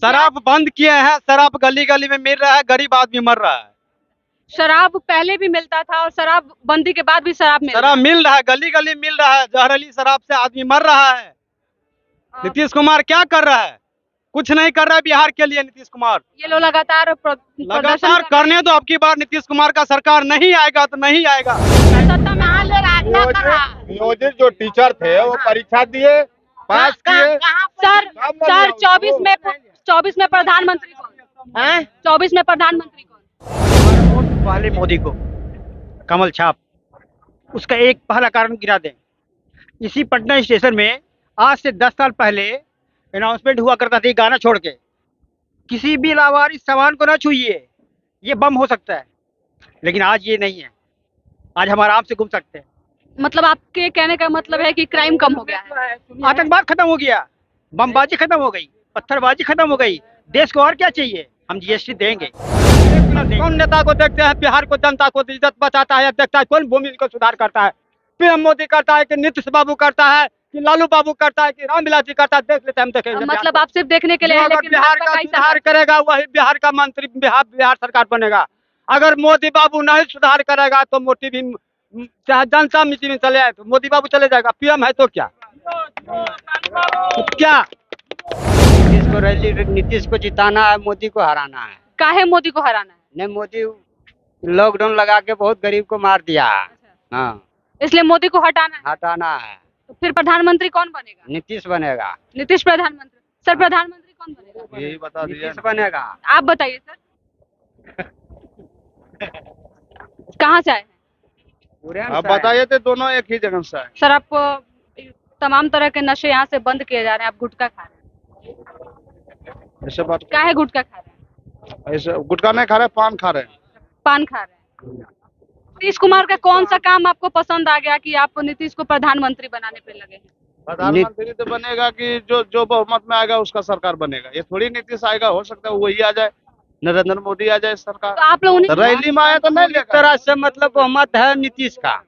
शराब बंद किए हैं, शराब गली गली में मिल रहा है, गरीब आदमी मर रहा है। शराब पहले भी मिलता था और शराब बंदी के बाद भी शराब मिल रहा शराब मिल रहा है, गली गली मिल रहा है, जहरीली शराब से आदमी मर रहा है। है। नीतीश कुमार क्या कर रहा है? कुछ नहीं कर रहा है बिहार के लिए नीतीश कुमार। ये लोग लगातार प्रदर्शन लगातार कर रहे करने दो, अब की बार नीतीश कुमार का सरकार नहीं आएगा तो नहीं आएगा। हैं। सत्ता में आ ले रहा है, क्या कर रहा है? नियोजित जो टीचर थे वो परीक्षा दिए, पास किए। सर 24 में प्रधानमंत्री कौन है? 24 में प्रधानमंत्री कौन? वोट पहले मोदी को, कमल छाप। उसका एक पहला कारण गिरा दें। इसी पटना स्टेशन में आज से 10 साल पहले अनाउंसमेंट हुआ करता था, गाना छोड़ के, किसी भी लावारिस सामान को ना छूइए, ये बम हो सकता है। लेकिन आज ये नहीं है, आज हम आराम से घूम सकते हैं। मतलब आपके कहने का मतलब है कि क्राइम कम हो गया है? आतंकवाद खत्म हो गया, बमबाजी खत्म हो गई, पत्थरबाजी खत्म हो गई। देश को और क्या चाहिए? हम जीएसटी देंगे। कौन नेता को देखते हैं बिहार को, जनता को इज्जत बचाता है, देखता है कौन भूमि को सुधार करता है? पीएम मोदी करता है कि नीतीश बाबू करता है कि लालू बाबू करता है कि रामविलास जी करता है? देख लेते हैं, हम देखेंगे। मतलब आप सिर्फ देखने के लिए जो हैं, अगर लेकिन बिहार भाजपा का का ही सुधार सरकार- करेगा वही बिहार का मंत्री, बिहार सरकार बनेगा। अगर मोदी बाबू नहीं सुधार करेगा तो मोदी भी चाहे जनता मीटिंग में चले आए तो मोदी बाबू चले जाएगा। पीएम है तो क्या क्या नीतीश को जिताना है, मोदी को हराना है। काहे मोदी को हराना है? नहीं, मोदी लॉकडाउन लगा के बहुत गरीब को मार दिया। हाँ, इसलिए मोदी को हटाना है। हटाना है। तो फिर प्रधानमंत्री कौन बनेगा? नीतीश बनेगा। नीतीश प्रधानमंत्री। सर प्रधानमंत्री कौन बनेगा? यही बता दिया नीतीश बनेगा। आप बताइए सर। कहाँ से आए हैं? आप बताइए थे, दोनों एक ही जगह से है। सर आपको तमाम तरह के नशे यहाँ से बंद किए जा रहे हैं, आप गुटखा खा रहे हैं। ऐसे बात, काहे गुटखा खा रहे हैं? ऐसे गुटखा नहीं खा रहे, पान खा रहे हैं। पान खा रहे हैं। नीतीश कुमार का कौन सा काम आपको पसंद आ गया कि आप नीतीश को प्रधानमंत्री बनाने पे लगे हैं? प्रधानमंत्री तो बनेगा कि जो जो बहुमत में आएगा उसका सरकार बनेगा। ये थोड़ी नीतीश आएगा, हो सकता है वही आ जाए, नरेंद्र मोदी आ जाए सरकार। तो आप लोग रैली में आया तो नहीं एक लेकर। तरह से मतलब बहुमत है नीतीश का।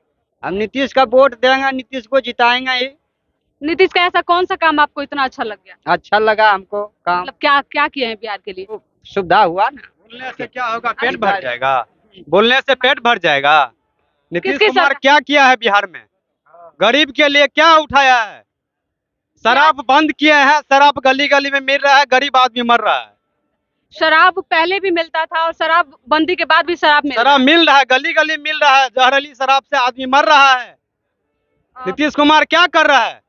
हम नीतीश का वोट देंगे, नीतीश को जिताएंगे ही। नीतीश का ऐसा कौन सा काम आपको इतना अच्छा लग गया? अच्छा लगा हमको काम, मतलब क्या क्या किए हैं बिहार के लिए? सुविधा हुआ ना। बोलने से क्या होगा? पेट भर जाएगा। बोलने से पेट भर जाएगा। नीतीश किसकी कुमार सरकार? क्या किया है बिहार में? गरीब के लिए क्या उठाया है? शराब बंद किए हैं, शराब गली गली में मिल रहा है, गरीब आदमी मर रहा है। शराब पहले भी मिलता था और शराब बंदी के बाद भी शराब मिल रहा शराब है। मिल रहा है, गली गली मिल रहा है, जहरीली शराब से आदमी मर रहा है। नीतीश कुमार क्या कर रहा है?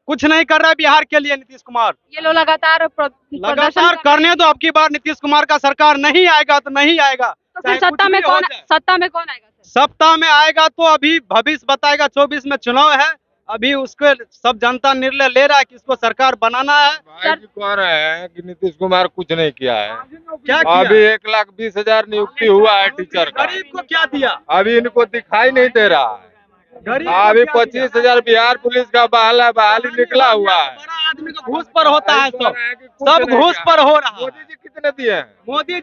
कुछ नहीं कर रहा है बिहार के लिए नीतीश कुमार। ये लोग लगातार प्रदर्शन लगातार कर रहे करने दो, अब की बार नीतीश कुमार का सरकार नहीं आएगा तो नहीं आएगा। हैं। तो फिर चाहे कुछ भी हो जाए। सत्ता में कौन आएगा सर? सप्ताह में आएगा तो अभी भविष्य बताएगा। 24 में चुनाव है, अभी उसके सब जनता निर्णय ले रहा है कि इसको सरकार बनाना है। भाई जी कह रहे हैं कि नीतीश कुमार कुछ नहीं किया है। क्या किया? अभी 1,20,000 नियुक्ति हुआ है टीचर का, गरीब को क्या दिया? अभी इनको दिखाई नहीं दे रहा है। गरीब को अभी क्या दिया? 25,000 बिहार पुलिस का बहाली निकला हुआ है। बड़ा आदमी का घूस पर होता है, कह रहे हैं कि कुछ सब नहीं घूस किया। पर हो रहा है। मोदी जी कितने दिए हैं? मोदी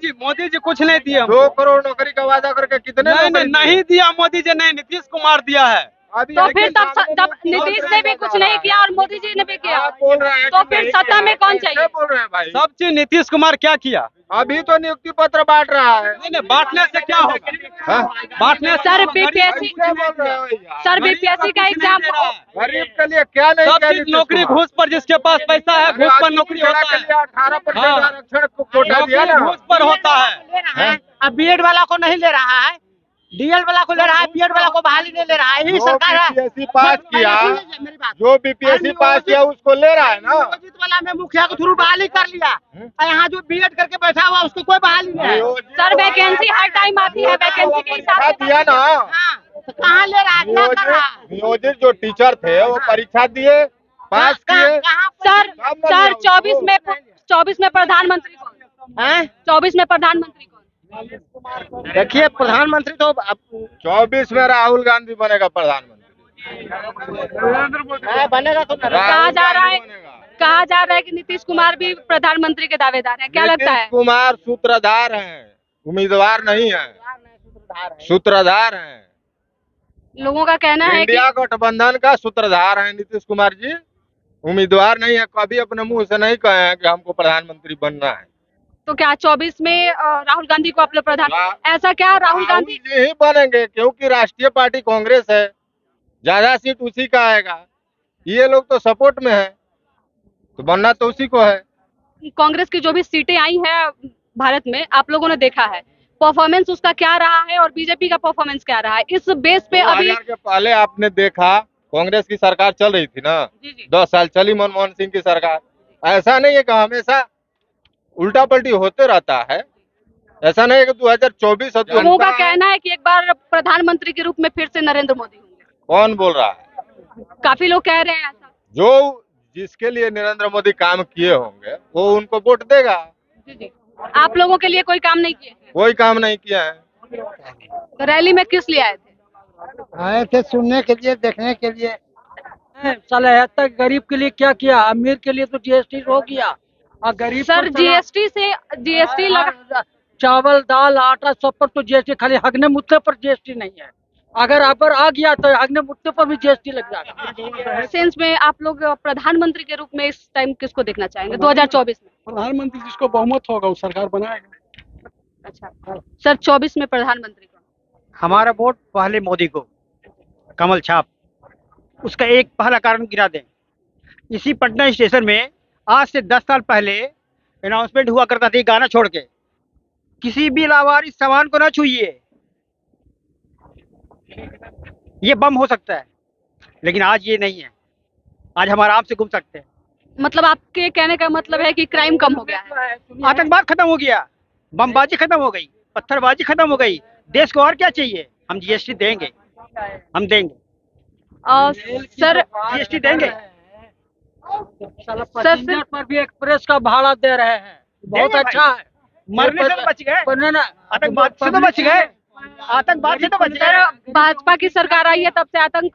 जी कुछ नहीं दिए। 2 करोड़ नौकरी का वादा करके कितने नहीं नौकरी दिए? नहीं दिया मोदी जी, नहीं नीतीश कुमार दिया है। अभी तो आपके फिर सामने तब नियुक्ति नीतीश पत्र ने भी दिया कुछ जा रहा नहीं है। किया और मोदी जी ने भी किया। आप बोल रहे हैं तो कि फिर नहीं सत्ता किया में है। कौन कैसे चाहिए? बोल रहे हैं भाई? सब चीज नीतीश कुमार क्या किया? अभी तो नियुक्ति पत्र बांट रहा है। नहीं बांटने से क्या होगा? हाँ? बांटने से सर गरीब बीपीएससी कैसे बोल रहे हो यार? सर गरीब बीपीएससी का कुछ नहीं एग्जाम दे रहा है। गरीब के लिए क्या नहीं सब किया चीज नीतीश नौकरी कुमार? घूस पर, जिसके पास पैसा है घूस पर नौकरी होता के है। लिए 18% हाँ। आरक्षण को कोटा दिया नौकरी ना। घूस पर होता है। अब बीएड वाला को नहीं ले रहा है, डीएल वाला को ले रहा है, बीएड वाला को बहाली नहीं ले रहा है। यही जो सरकार है। बीपीएससी पास किया, मेरी बात, जो बीपीएससी पास किया उसको ले रहा है ना। नियोजित वाला में मुखिया के थ्रू बहाली कर लिया, और यहाँ जो बीएड करके बैठा हुआ उसको कोई बहाली नहीं है। सर वैकेंसी हर टाइम आती है, वैकेंसी के हिसाब परीक्षा से दिया ना। हाँ, तो कहाँ ले रहा है, क्या कर रहा है? नियोजित जो टीचर थे वो परीक्षा दिए, पास किए। सर 24 में प्रधानमंत्री कौन है? 24 में प्रधानमंत्री कौन? देखिए, प्रधानमंत्री तो 24 में राहुल गांधी बनेगा प्रधानमंत्री। बनेगा तो कहा जा रहा है राहुल गांधी बनेगा। कहा जा रहा है कि नीतीश कुमार भी प्रधानमंत्री के दावेदार हैं, क्या लगता है? नीतीश कुमार सूत्रधार हैं, उम्मीदवार नहीं है, सूत्रधार हैं। लोगों का कहना है कि इंडिया गठबंधन का सूत्रधार हैं नीतीश कुमार जी। उम्मीदवार नहीं है, कभी अपने मुंह से नहीं कहे हैं कि हमको प्रधानमंत्री बनना है। तो क्या 24 में राहुल गांधी को आप लोग प्रधान, ऐसा क्या राहुल गांधी जी ही बनेंगे, क्योंकि राष्ट्रीय पार्टी कांग्रेस है, ज्यादा सीट उसी का आएगा। ये लोग तो सपोर्ट में है, तो बनना तो उसी को है। कांग्रेस की जो भी सीटें आई है भारत में, आप लोगों ने देखा है परफॉर्मेंस उसका क्या रहा है और बीजेपी का परफॉर्मेंस क्या रहा है, इस बेस पे अभी 2000 के पहले आपने देखा कांग्रेस की सरकार चल रही थी ना, जी जी 10 साल चली मनमोहन सिंह की सरकार। ऐसा नहीं है कि हमेशा उल्टा पलटी होते रहता है, ऐसा नहीं है कि 2024 और लोगों का जनता- कहना है कि एक बार प्रधानमंत्री के रूप में फिर से नरेंद्र मोदी होंगे। कौन बोल रहा है? काफी लोग कह रहे हैं ऐसा। जो जिसके लिए नरेंद्र मोदी काम किए होंगे वो उनको वोट देगा। जी जी, आप लोगों के लिए कोई काम नहीं किए, कोई काम नहीं किया है। तो रैली में किस लिए आए थे? आए थे सुनने के लिए, देखने के लिए। साले तक गरीब के लिए क्या किया, अमीर के लिए तो जीएसटी हो गया और गरीब सर पर साला जीएसटी लगा, चावल दाल आटा सब पर तो जीएसटी, खाली हगने मुद्दे पर जीएसटी नहीं है। अगर आ गया तो हगने मुद्दे पर भी जीएसटी लग जाएगा। सेंस में आप लोग प्रधानमंत्री के रूप में इस टाइम किसको देखना चाहेंगे 2024 में? प्रधानमंत्री जिसको बहुमत होगा वो सरकार बनाएगा। अच्छा सर, 24 में प्रधानमंत्री को हमारा वोट पहले मोदी को, कमल छाप। उसका एक पहला कारण गिरा दें, इसी पटना स्टेशन में आज से 10 साल पहले अनाउंसमेंट हुआ करता था, गाना छोड़ के किसी भी लावारिस सामान को ना छूइए, ये बम हो सकता है, लेकिन आज ये नहीं है। आज हम आराम से घूम सकते हैं। मतलब आपके कहने का मतलब है कि क्राइम कम हो गया है, आतंकवाद खत्म हो गया, बमबाजी खत्म हो गई, पत्थरबाजी खत्म हो गई। देश को और क्या चाहिए? हम जीएसटी देंगे, हम देंगे, सर जीएसटी देंगे। पैसेंजर पर भी एक्सप्रेस का भाड़ा दे रहे हैं, बहुत देंगे अच्छा है। मरने से तो बच गए, पर ना आतंकवाद से तो बच गए, आतंकवाद से तो बच गए। सर भाजपा की सरकार आई है तब से आतंक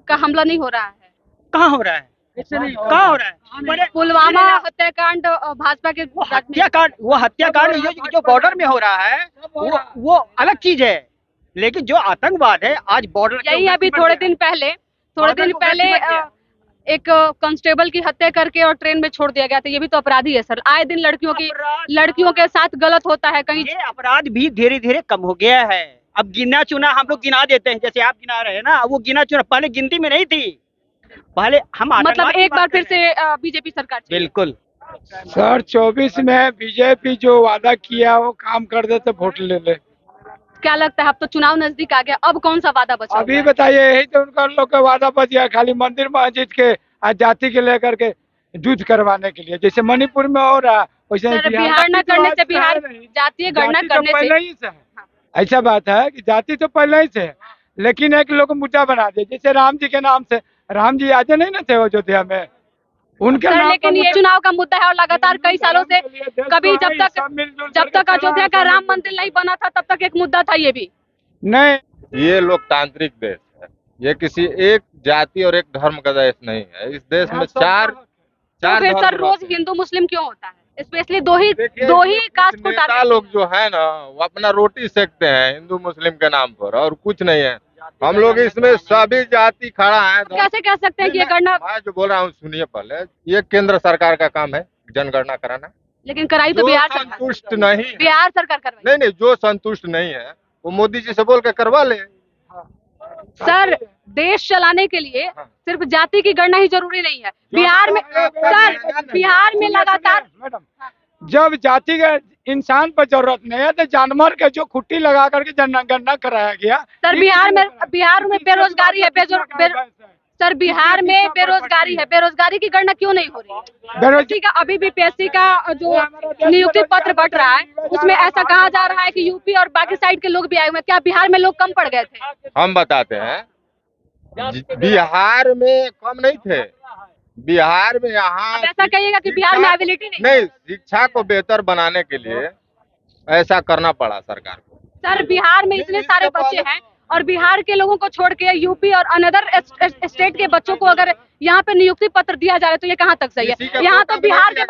का हमला नहीं हो रहा है। कहाँ हो रहा है? कहाँ हो रहा है? पुलवामा हत्याकांड भाजपा के हत्याकांड, वो हत्याकांड जो बॉर्डर में हो रहा है वो अलग चीज है, लेकिन जो आतंकवाद है आज बॉर्डर यही अभी थोड़े दिन पहले एक कांस्टेबल की हत्या करके और ट्रेन में छोड़ दिया गया था, ये भी तो अपराधी है सर। आए दिन लड़कियों के साथ गलत होता है कहीं। ये अपराध भी धीरे धीरे कम हो गया है। अब गिना चुना हम लोग गिना देते हैं, जैसे आप गिना रहे हैं ना, वो गिना चुना पहले गिनती में नहीं थी। पहले हम मतलब एक बार फिर से बीजेपी सरकार चाहिए। बिल्कुल सर 24 में बीजेपी जो वादा किया वो काम कर देते, वोट ले ले। क्या लगता है अब तो चुनाव नजदीक आ गया, अब कौन सा वादा बचा? अभी बताइए, यही तो उनका लोग का वादा बच गया, खाली मंदिर मस्जिद के जाति के लेकर के युद्ध करवाने के लिए, जैसे मणिपुर में हो रहा वैसे सर बिहार न करने से, बिहार जातीय गणना करने से पहले ही से है। ऐसा बात है कि जाति तो पहले ही से है, लेकिन एक लोग मुद्दा बना दिए, जैसे राम जी के नाम से। राम जी आते नहीं ना थे अयोध्या में, उनके सर, नाम लेकिन ये चुनाव का मुद्दा है और लगातार कई सालों से कभी जब तक अयोध्या का राम मंदिर नहीं बना था तब तक एक मुद्दा था ये भी। नहीं, ये लोकतांत्रिक देश है, ये किसी एक जाति और एक धर्म का देश नहीं है। इस देश में चार तो फिर धर्म सर रोज रहते हैं। हिंदू मुस्लिम क्यों होता है? स्पेशली दो ही देखिए, कास्ट को नेता टारगेट। लोग जो है ना वो अपना रोटी सेकते हैं हिंदू मुस्लिम के नाम पर, और कुछ नहीं है। हम लोग इसमें सभी जाति खड़ा है। कैसे कह सकते हैं कि ये गणना, मैं जो बोल रहा हूँ सुनिए पहले, ये केंद्र सरकार का काम है जनगणना कराना। लेकिन कराई तो जो बिहार सरकार, संतुष्ट नहीं, बिहार सरकार करवाई। नहीं, जो संतुष्ट नहीं है वो मोदी जी से बोल के करवा ले। सर देश चलाने के लिए सिर्फ जाति की गणना ही जरूरी नहीं है। बिहार में सर, बिहार में लगातार मैडम, जब जाति का इंसान पर जरूरत नहीं है तो जानवर के जो खुट्टी लगा करके जनगणना कराया गया। सर बिहार में बेरोजगारी है, सर बिहार में बेरोजगारी है, बेरोजगारी की गणना क्यों नहीं हो रही है? बेरोजगारी का अभी भी पीएससी का जो नियुक्ति पत्र बट रहा है उसमें ऐसा कहा जा रहा है कि यूपी और बाकी साइड के लोग भी आए हुए हैं। क्या बिहार में लोग कम पड़ गए थे? हम बताते हैं, बिहार में कम नहीं थे, बिहार में यहाँ अब ऐसा कहिएगा कि बिहार में एबिलिटी नहीं, शिक्षा को बेहतर बनाने के लिए ऐसा करना पड़ा सरकार को। सर बिहार में इतने सारे बच्चे हैं और बिहार के लोगों को छोड़ के यूपी और अनदर स्टेट के बच्चों को अगर यहाँ पे नियुक्ति पत्र दिया जा रहा है तो ये कहाँ तक सही है? यहाँ तो बिहार के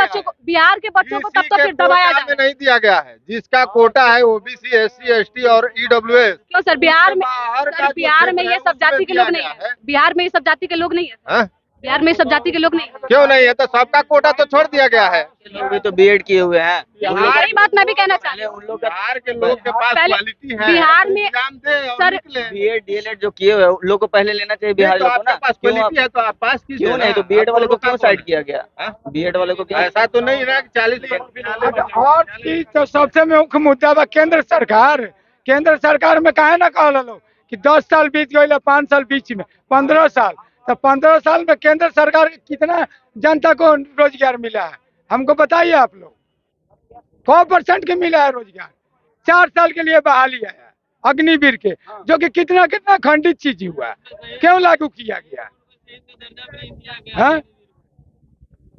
बच्चों को तब तक फिर दबाया जा रहा है। नहीं दिया गया है, जिसका कोटा है ओबीसी एससी एसटी और ईडब्ल्यूएस। क्यों सर बिहार में ये सब जाति के लोग नहीं है? बिहार में ये सब जाति के लोग नहीं है? बिहार में सब जाति के लोग नहीं हैं। क्यों नहीं है? तो सबका कोटा तो छोड़ दिया गया है। लोग भी तो बीएड किए हुए हैं। यही बात मैं भी कहना चाहती हूँ। उन लोग का बिहार के लोग के पास पहले क्वालिटी है, बिहार में एग्जाम दे और सर निकले। बीएड डीएलएड जो किए हुए हैं उन लोग को पहले लेना चाहिए बिहार तो लोगों को आपके ना। पास क्यों क्वालिटी है तो आप पास कीजिए क्यों ना। नहीं? तो बीएड वाले को आपको क्यों रोका साइड कौन किया गया? हाँ? बीएड वाले को क्यों? ऐसा तो नहीं रहा कि 40 और चीज तो सबसे मुख्य मुद्दा बा केंद्र सरकार में काहे ना कहल लो कि 10 साल बीत गए, 5 साल बीच में 15 साल, तो 15 साल में केंद्र सरकार के कितना जनता को रोजगार मिला है हमको बताइए आप लोग। 100% के मिला है रोजगार। 4 साल के लिए बहाली है अग्निवीर के, जो कि कितना कितना खंडित चीज हुआ है, क्यों लागू किया गया है?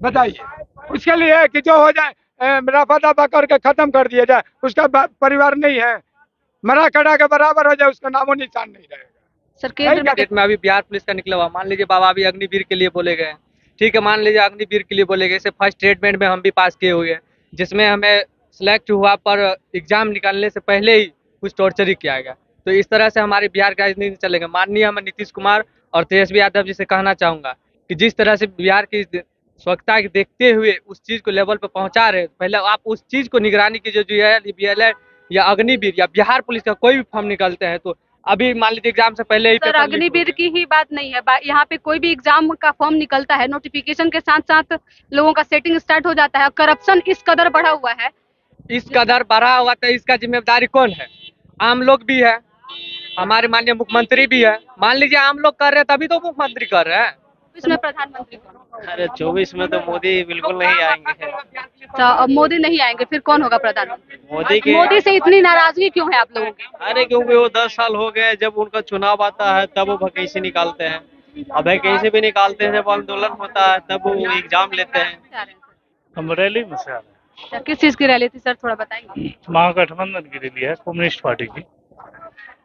बताइए। उसके लिए है कि जो हो जाए रफा दफा करके खत्म कर दिया जाए, उसका परिवार नहीं है, मरा कड़ा के बराबर हो जाए, उसका नामो निशान नहीं रहेगा। सर केंद्र में में अभी बिहार पुलिस का निकला हुआ, मान लीजिए बाबा अभी अग्निवीर के लिए बोले गए हैं, ठीक है, मान लीजिए अग्निवीर के लिए बोले गए, इसे फर्स्ट स्टेटमेंट में हम भी पास किए हुए हैं, जिसमें हमें सिलेक्ट हुआ पर एग्जाम निकालने से पहले ही कुछ टॉर्चर ही किया गया। तो इस तरह से हमारे बिहार का राजनीति चलेगा। माननीय मैं नीतीश कुमार और तेजस्वी यादव जी से कहना चाहूँगा कि जिस तरह से बिहार की स्वच्छता के देखते हुए उस चीज़ को लेवल पर पहुँचा रहे, पहले आप उस चीज़ को निगरानी कीजिए। जो है बीएलएड या अग्निवीर या बिहार पुलिस का कोई भी फॉर्म निकलते हैं तो अभी मान लीजिए एग्जाम से पहले ही सर पेपर लीक हो अग्निवीर गया। की ही बात नहीं है, यहाँ पे कोई भी एग्जाम का फॉर्म निकलता है, नोटिफिकेशन के साथ साथ लोगों का सेटिंग स्टार्ट हो जाता है। करप्शन इस कदर बढ़ा हुआ है। इस कदर बढ़ा हुआ तो इसका जिम्मेदारी कौन है? आम लोग भी है, हमारे माननीय मुख्यमंत्री भी है। मान लीजिए आम लोग कर रहे हैं तभी तो मुख्यमंत्री कर रहे हैं। इसमें प्रधानमंत्री कौन? अरे 24 में तो मोदी बिल्कुल नहीं आएंगे। अच्छा, अब मोदी नहीं आएंगे, फिर कौन होगा प्रधानमंत्री? मोदी से इतनी नाराजगी क्यों है आप लोगों की? अरे क्योंकि वो 10 साल हो गए, जब उनका चुनाव आता है तब वो वैकेंसी निकालते हैं, अब वैकेंसी भी निकालते हैं जब आंदोलन होता है तब वो एग्जाम लेते हैं। हम रैली में से आ रहे हैं। अच्छा, किस चीज की रैली थी सर, थोड़ा बताएंगे? महागठबंधन की रैली है, कम्युनिस्ट पार्टी की।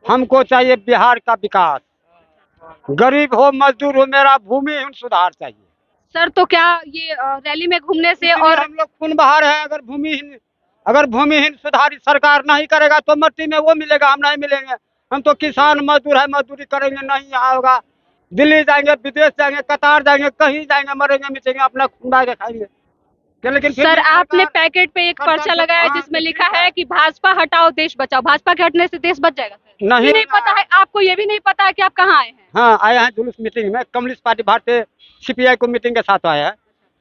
हमको चाहिए बिहार का विकास, गरीब हो मजदूर हो, मेरा भूमिहीन सुधार चाहिए। सर तो क्या ये रैली में घूमने से इसलिए और हम लोग खून बहा रहे हैं। अगर भूमिहीन सुधार सरकार नहीं करेगा तो मट्टी में वो मिलेगा, हम नहीं मिलेंगे। हम तो किसान मजदूर है, मजदूरी करेंगे, नहीं यहाँ होगा। दिल्ली जाएंगे, विदेश जाएंगे, कतार जाएंगे, कहीं जाएंगे, मरेंगे मिटेंगे, अपना खून बहा के खाएंगे। लेकिन फिर सर भी आपने सरकार- पैकेट पे एक सरकार पर्चा जो- लगाया है हाँ, जिसमें लिखा है कि भाजपा हटाओ देश बचाओ। भाजपा के हटने से देश बच जाएगा सर? नहीं ये नहीं पता है आपको? ये भी नहीं पता है कि आप कहाँ आए हैं? हाँ, आए हैं जुलूस मीटिंग में, कम्युनिस्ट पार्टी भारतीय सीपीआई को मीटिंग के साथ आया है।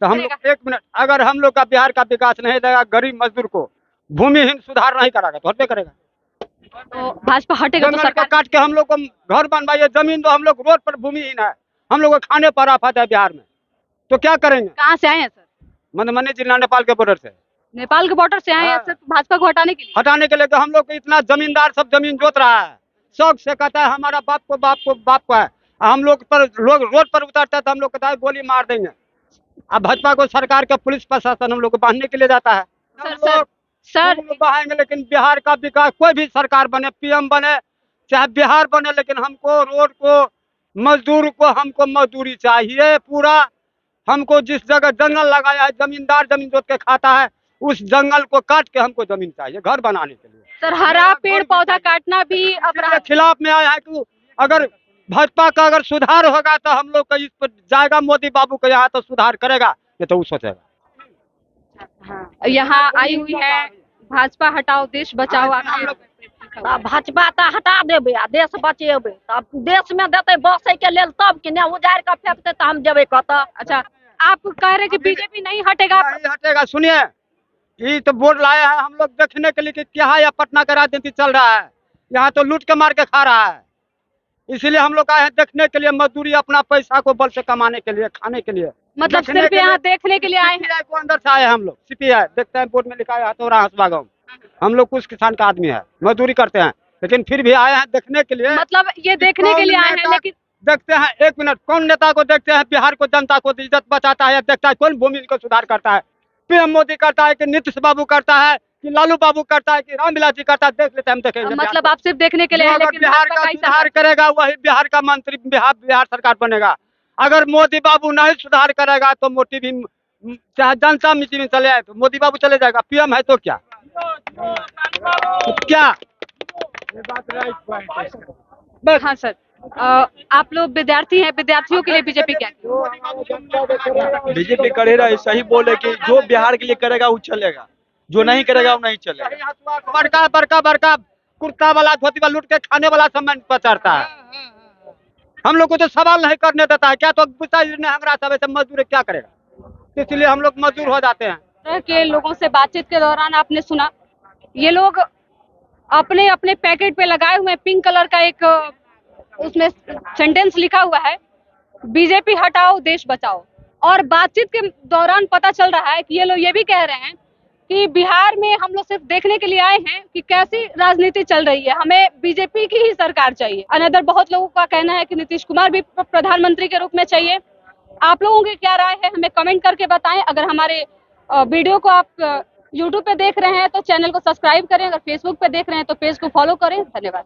तो हम लोग एक मिनट, अगर हम लोग का बिहार का विकास नहीं देगा, गरीब मजदूर को भूमिहीन सुधार नहीं कराएगा तो हटबे करेगा। तो भाजपा हटेगा तो जंगल को सरकार काट के हम लोग को घर बनवाइए, जमीन दो, हम लोग रोड पर भूमिहीन है, हम लोग को खाने पर आफत है बिहार में, तो क्या करेंगे? कहाँ से आए हैं सर? मधुबनी जिला नेपाल के बॉर्डर से नेपाल के बॉर्डर से आए हैं हाँ। सर भाजपा को हटाने के लिए? हटाने के लिए। कि हम लोग को इतना जमींदार सब जमीन जोत रहा है, शौक से कहता है हमारा बाप को है, हम लोग पर लोग रोड पर उतरता है तो हम लोग कहता है गोली मार देंगे। अब भाजपा को सरकार का पुलिस प्रशासन हम लोग को बांधने के लिए जाता है। सर हम लोग बहाएंगे, लेकिन बिहार का विकास, कोई भी सरकार बने, पीएम बने, चाहे बिहार बने, लेकिन हमको रोड को, मजदूर को, हमको मजदूरी चाहिए पूरा। हमको जिस जगह जंगल लगाया है, जमींदार जमीन जोत के खाता है, उस जंगल को काट के हमको जमीन चाहिए घर बनाने के लिए। सर हरा पेड़ पौधा काटना भी अपराध? खिलाफ में आया है कि अगर भाजपा का अगर सुधार होगा तो हम लोग का इस पर जाएगा, मोदी बाबू को यहाँ तो सुधार करेगा, नहीं तो वो सोचेगा। यहाँ आई हुई है भाजपा हटाओ देश बचाओ। भाजपा तो हटा देबे आ देश बचेबे, तब देश में देते बसे के लेल, तब कि नहीं उजाड़ के फेंकते तो हम जेबे कत। अच्छा, आप कह रहे हैं कि बीजेपी नहीं हटेगा? नहीं हटेगा। सुनिए, ये तो बोर्ड लाया है हम लोग देखने के लिए कि क्या है, या पटना का राजनीति चल रहा है, यहाँ तो लूट के मार के खा रहा है। इसीलिए हम लोग आए हैं देखने के लिए, मजदूरी अपना पैसा को बल से कमाने के लिए, खाने के लिए। मतलब देखने सिर्फ के यहाँ लिए- देखने के लिए आए हैं? सीपीआई को अंदर से आए हैं हम लोग। सीपीआई देखते हैं बोर्ड में लिखा है हथौड़ा हंसबा गाँव। हम लोग कुछ किसान का आदमी है, मजदूरी करते हैं, लेकिन फिर भी आए हैं देखने के लिए। मतलब ये देखने के लिए आए हैं, लेकिन देखते हैं, एक मिनट, कौन नेता को देखते हैं बिहार को, जनता को इज्जत बचाता है, देखता है कौन भूमि को सुधार करता है? पीएम मोदी करता है कि नीतीश बाबू करता है कि लालू बाबू करता है कि रामविलास जी करता है? देख लेते हैं, हम देखेंगे। मतलब आप सिर्फ देखने के लिए जो आए हैं, अगर लेकिन बिहार भाजपा का का ही सुधार सरकार- करेगा वही बिहार का मंत्री, बिहार सरकार बनेगा। अगर मोदी बाबू नहीं सुधार करेगा तो मोदी भी, चाहे जनता मीटिंग में चले आए तो मोदी बाबू चले जाएगा। पीएम है तो क्या क्या? ये बात राइट पॉइंट है। हाँ सर, आप लोग विद्यार्थी हैं, विद्यार्थियों के लिए बीजेपी क्या की? बीजेपी करेगा, सही बोले कि जो बिहार के लिए करेगा वो चलेगा, जो नहीं करेगा वो नहीं चलेगा। बड़का बड़का बड़का कुर्ता वाला धोती वाला लूट के खाने वाला समय पर चढ़ता है। हम लोग को तो सवाल नहीं करने देता है। क्या तो हमारा सब ऐसे मजदूर क्या करेगा, इसलिए हम लोग मजदूर हो जाते हैं। तरह के लोगों से बातचीत के दौरान आपने सुना ये लोग अपने अपने पैकेट पे लगाए हुए पिंक कलर का एक उसमें सेंटेंस लिखा हुआ है, बीजेपी हटाओ देश बचाओ। और बातचीत के दौरान पता चल रहा है कि ये लोग ये भी कह रहे हैं कि बिहार में हम लोग सिर्फ देखने के लिए आए हैं कि कैसी राजनीति चल रही है, हमें बीजेपी की ही सरकार चाहिए। अनदर बहुत लोगों का कहना है कि नीतीश कुमार भी प्रधानमंत्री के रूप में चाहिए। आप लोगों की क्या राय है हमें कमेंट करके बताएं। अगर हमारे वीडियो को आप यूट्यूब पे देख रहे हैं तो चैनल को सब्सक्राइब करें, अगर फेसबुक पे देख रहे हैं तो पेज को फॉलो करें। धन्यवाद।